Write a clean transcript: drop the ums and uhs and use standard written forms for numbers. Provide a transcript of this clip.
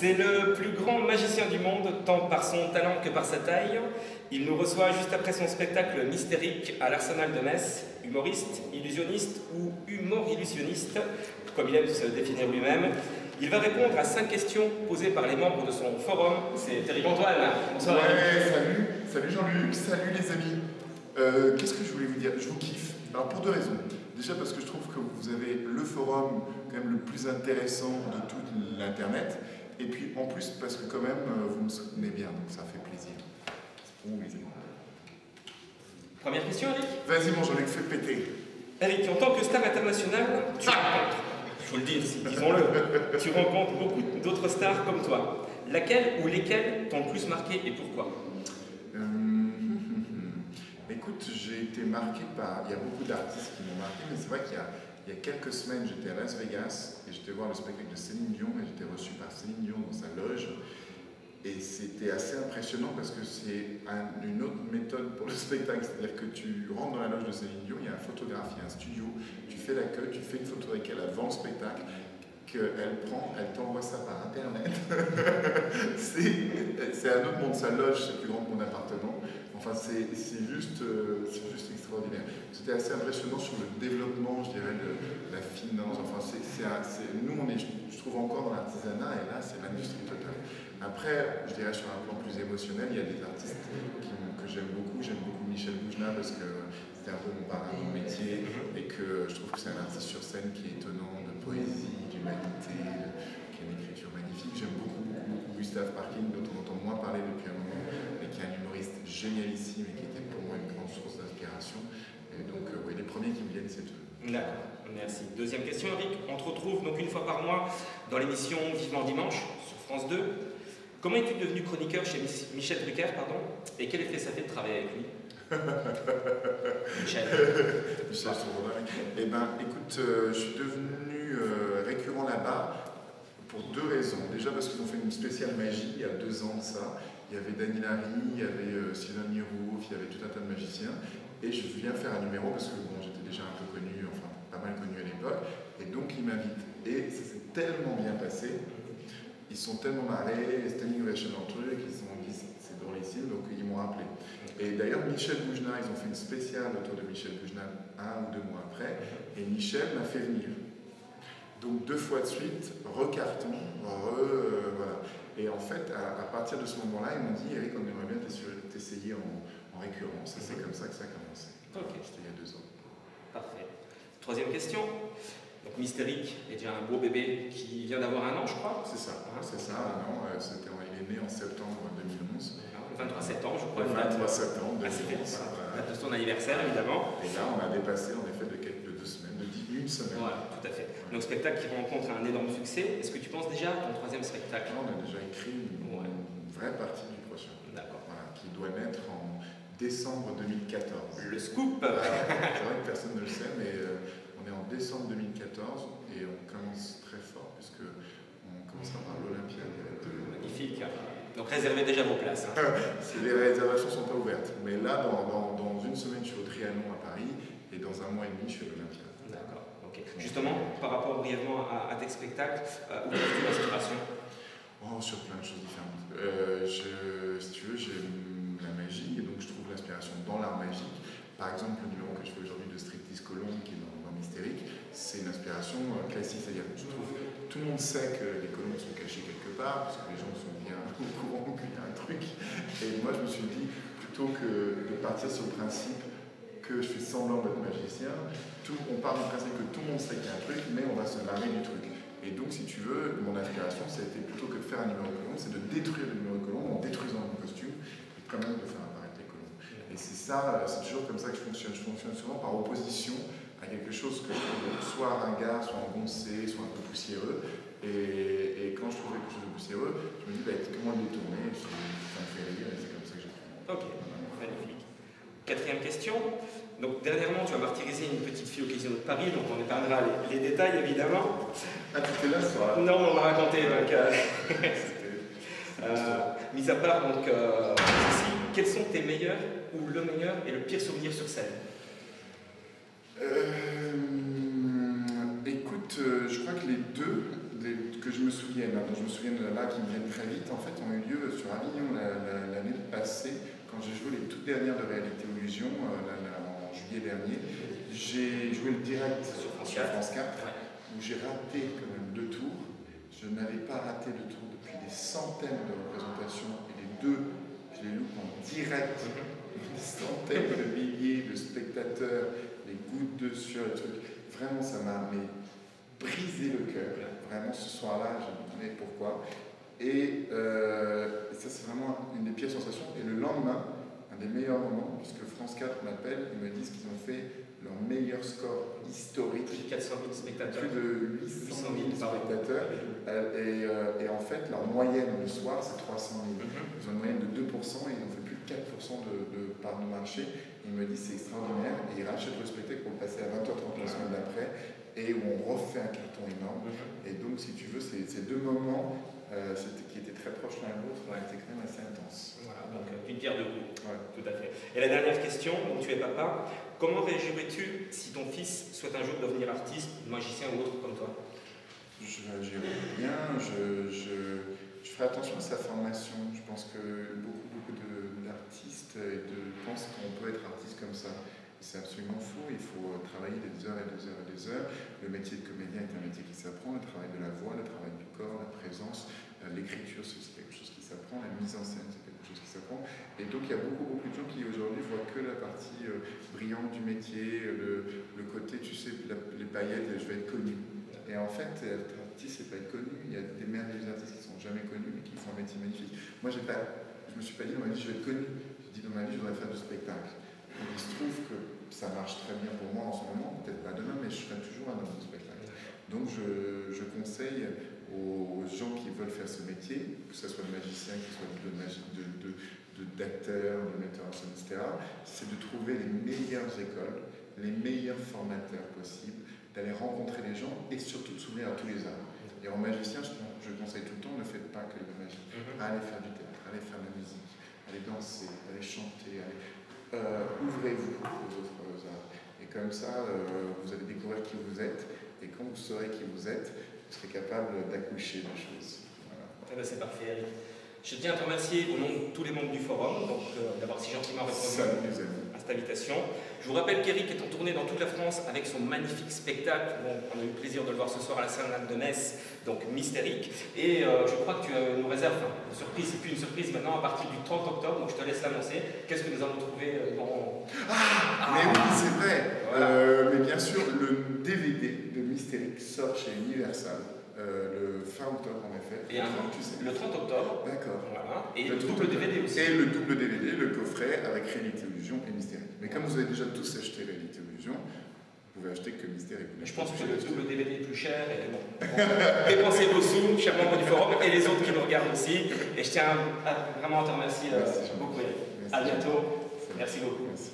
C'est le plus grand magicien du monde, tant par son talent que par sa taille. Il nous reçoit juste après son spectacle Mystérique à l'Arsenal de Metz, humoriste, illusionniste ou humor-illusionniste, comme il aime se définir lui-même. Il va répondre à 5 questions posées par les membres de son forum. C'est Eric Antoine. Bonsoir. Ouais, salut Jean-Luc, salut les amis. Qu'est-ce que je voulais vous dire? Je vous kiffe. Alors pour 2 raisons. Déjà parce que je trouve que vous avez le forum quand même le plus intéressant de tout l'internet. Et puis en plus parce que quand même vous me soutenez bien, donc ça fait plaisir. Oui. Première question, Eric. Vas-y mon Jean-Luc, fais péter. Eric, en tant que star international, tu rencontres, il faut le dire, disons-le, tu rencontres beaucoup d'autres stars comme toi. Laquelle ou lesquelles t'ont le plus marqué et pourquoi? Écoute, j'ai été marqué par... Il y a beaucoup d'artistes qui m'ont marqué, mais c'est vrai qu'il y a quelques semaines, j'étais à Las Vegas et j'étais voir le spectacle de Céline Dion et j'étais reçu par Céline Dion dans sa loge. Et c'était assez impressionnant parce que c'est une autre méthode pour le spectacle. C'est-à-dire que tu rentres dans la loge de Céline Dion, il y a un photographe, il y a un studio, tu fais la queue, tu fais une photo avec elle avant le spectacle, qu'elle prend, elle t'envoie ça par internet. c'est un autre monde, sa loge, c'est plus grand que mon appartement. Enfin, c'est juste extraordinaire. C'était assez impressionnant sur le développement, je dirais, de la finance. Enfin, nous, on est, je trouve, encore dans l'artisanat, et là, c'est l'industrie totale. Après, je dirais, sur un plan plus émotionnel, il y a des artistes que j'aime beaucoup. J'aime beaucoup Michel Boujna parce que c'était un peu mon parrain dans le métier, et que je trouve que c'est un artiste sur scène qui est étonnant, de poésie, d'humanité, qui a une écriture magnifique. J'aime beaucoup Gustave Parking, dont on entend moins parler depuis un moment, mais qui est un humoriste génialissime et qui était pour moi une grande source d'inspiration. Et donc, oui, les premiers qui me viennent, c'est eux. D'accord, merci. Deuxième question, Eric. On te retrouve donc une fois par mois dans l'émission Vivement Dimanche sur France 2. Comment es-tu devenu chroniqueur chez Michel Drucker, pardon, et quel effet ça fait de travailler avec lui? Michel. Eh bien, écoute, je suis devenu récurrent là-bas pour 2 raisons. Déjà parce qu'ils ont fait une spéciale magie il y a 2 ans de ça. Il y avait Dany Larry, il y avait Sylvain Mirouf, il y avait tout un tas de magiciens. Et je viens faire un numéro parce que bon, j'étais déjà un peu connu, enfin pas mal connu à l'époque. Et donc ils m'invitent. Et ça s'est tellement bien passé. Ils sont tellement marrés, standing ovation dans le truc, c'est drôlissime, donc ils m'ont appelé. Et d'ailleurs, Michel Boujna, ils ont fait une spéciale autour de Michel Boujna 1 ou 2 mois après, et Michel m'a fait venir. Donc 2 fois de suite, recarton, voilà. Et en fait, à partir de ce moment-là, ils m'ont dit, Eric, on aimerait bien t'essayer en récurrence. Et c'est comme ça que ça a commencé. Okay. C'était il y a 2 ans. Parfait. Troisième question. Donc Mystérique est déjà un beau bébé qui vient d'avoir 1 an, je crois. C'est ça, c'est ça, 1 an. Il est né en septembre 2011. Le 23 septembre, je crois. Le 23 septembre 2011. Date de son anniversaire, évidemment. Et là, on a dépassé en effet de 2 semaines, de 1 semaine. Voilà, tout à fait. Donc spectacle qui rencontre un énorme succès. Est-ce que tu penses déjà à ton 3e spectacle? On a déjà écrit une vraie partie du prochain. D'accord. Voilà, qui doit naître en décembre 2014. Le scoop. C'est vrai que personne ne le sait, mais on est en décembre 2014 et on commence très fort puisque on commencera par l'Olympia directement. Magnifique. Donc réservez déjà vos places. Hein. Les réservations ne sont pas ouvertes, mais là, dans 1 semaine, je suis au Trianon à Paris et dans 1 mois et demi, je suis à l'Olympia. D'accord. Ok. Justement, par rapport brièvement à tes spectacles, où trouves-tu l'inspiration? Oh, sur plein de choses différentes. Si tu veux, j'aime la magie et donc je trouve l'inspiration dans l'art magique. Par exemple, le numéro que je fais aujourd'hui de Striptease Colombe, qui est dans Mystérique, c'est une inspiration classique. C'est-à-dire que je trouve tout le monde sait que les colombes sont cachées quelque part, parce que les gens sont bien au courant qu'il y a un truc. Et moi, je me suis dit, plutôt que de partir sur le principe que je fais semblant d'être magicien, on part du principe que tout le monde sait qu'il y a un truc, mais on va se marrer du truc. Et donc, si tu veux, mon inspiration, ça a été plutôt que de faire un numéro de colombe, c'est de détruire le numéro de colombe en détruisant mon costume, et quand même de faire apparaître les colombes. Et c'est ça, c'est toujours comme ça que je fonctionne. Je fonctionne souvent par opposition à quelque chose que je trouve soit ringard, soit engoncé, soit un peu poussiéreux. Et quand je trouve quelque chose de poussiéreux, je me dis comment le détourner, ça me fait rire, et c'est comme ça que j'ai fait. Ok, magnifique. 4e question. Donc dernièrement, tu as martyrisé une petite fille au Casino de Paris, donc on épargnera les détails évidemment. Ah, tu étais là ce soir-là? Non, on m'a raconté. Donc, mis à part donc, ceci, quels sont tes meilleurs ou le meilleur et le pire souvenir sur scène? Écoute, je crois que les deux que je me souvienne, dont je me souvienne là, qui me viennent très vite, en fait, ont eu lieu sur Avignon l'année passée, quand j'ai joué les toutes dernières de Réalité ou Illusion, en juillet dernier. J'ai joué le direct sur France 4, où j'ai raté quand même 2 tours. Je n'avais pas raté de tour depuis des centaines de représentations, et les 2, je les loupe en direct. Des centaines de milliers de spectateurs, les gouttes de sueur, les trucs. Vraiment, ça m'a brisé le cœur. Vraiment, ce soir-là, je me demandais pourquoi. Et ça, c'est vraiment une des pires sensations. Et le lendemain, un des meilleurs moments, puisque France 4 m'appelle, ils me disent qu'ils ont fait leur meilleur score historique. Plus de 400 000 spectateurs. Plus de 800 000 spectateurs. Et en fait, leur moyenne le soir, c'est 300 000. Ils ont une moyenne de 2% et ils ont fait plus de 4% de part de marché. Ils me disent c'est extraordinaire. Et ils rachètent le spectacle pour le passer à 20h30 la semaine d'après, et où on refait un carton énorme. Et donc, si tu veux, ces 2 moments qui étaient très proches l'un de l'autre, étaient quand même assez intenses. Voilà, donc une pierre deux coups. Tout à fait. Et la dernière question, donc tu es papa, comment réagirais-tu si ton fils souhaite un jour devenir artiste, magicien ou autre comme toi? Je réagirais bien, je ferai attention à sa formation. Je pense que beaucoup d'artistes pensent qu'on peut être artiste comme ça. C'est absolument faux, il faut travailler des heures et des heures et des heures. Le métier de comédien est un métier qui s'apprend, le travail de la voix, le travail du corps, la présence, l'écriture, c'est quelque chose qui s'apprend, la mise en scène, c'est quelque chose qui s'apprend. Et donc il y a beaucoup de gens qui aujourd'hui voient que la partie brillante du métier, le côté, tu sais, les paillettes, je vais être connu. Et en fait, être artiste, c'est pas être connu. Il y a des merveilleux artistes qui ne sont jamais connus, mais qui font un métier magnifique. Moi, je me suis pas dit dans ma vie, je vais être connu. J'ai dit dans ma vie, je voudrais faire du spectacle. Il se trouve que ça marche très bien pour moi en ce moment, peut-être pas demain, mais je serai toujours un homme de spectacle. Donc je conseille aux gens qui veulent faire ce métier, que ce soit de magicien, que ce soit d'acteur, de metteur en scène, etc., c'est de trouver les meilleures écoles, les meilleurs formateurs possibles, d'aller rencontrer les gens et surtout de s'ouvrir à tous les arts. Et en magicien, je conseille tout le temps, ne faites pas que de la magie. Allez faire du théâtre, allez faire de la musique, allez danser, allez chanter, ouvrez-vous aux autres arts. Et comme ça, vous allez découvrir qui vous êtes, et quand vous saurez qui vous êtes, vous serez capable d'accoucher de choses. Voilà. C'est parfait, Eric. Je tiens à te remercier au nom de tous les membres du forum d'avoir si gentiment répondu à cette invitation. Je vous rappelle qu'Eric est en tournée dans toute la France avec son magnifique spectacle. Bon, on a eu le plaisir de le voir ce soir à la Cernade de Metz, donc Mystérique. Et je crois que tu nous réserves une surprise, et puis une surprise maintenant à partir du 30 octobre, donc je te laisse l'annoncer. Qu'est-ce que nous allons trouver dans... Mais oui, c'est vrai. Voilà. Mais bien sûr, le DVD de Mystérique sort chez Universal. Le fin octobre en effet. Et le 30 octobre. D'accord. Voilà. Et le double DVD aussi. Et le double DVD, le coffret avec Réalité Illusion et Mystérique. Mais comme vous avez déjà tous acheté Réalité Illusion, vous pouvez acheter que Mystérique. Je pense que le double DVD est plus cher et que bon. Dépensez vos sous, chers membres du forum, et les autres qui nous regardent aussi. Et je tiens vraiment à te remercier beaucoup. À bientôt. Merci beaucoup. Merci.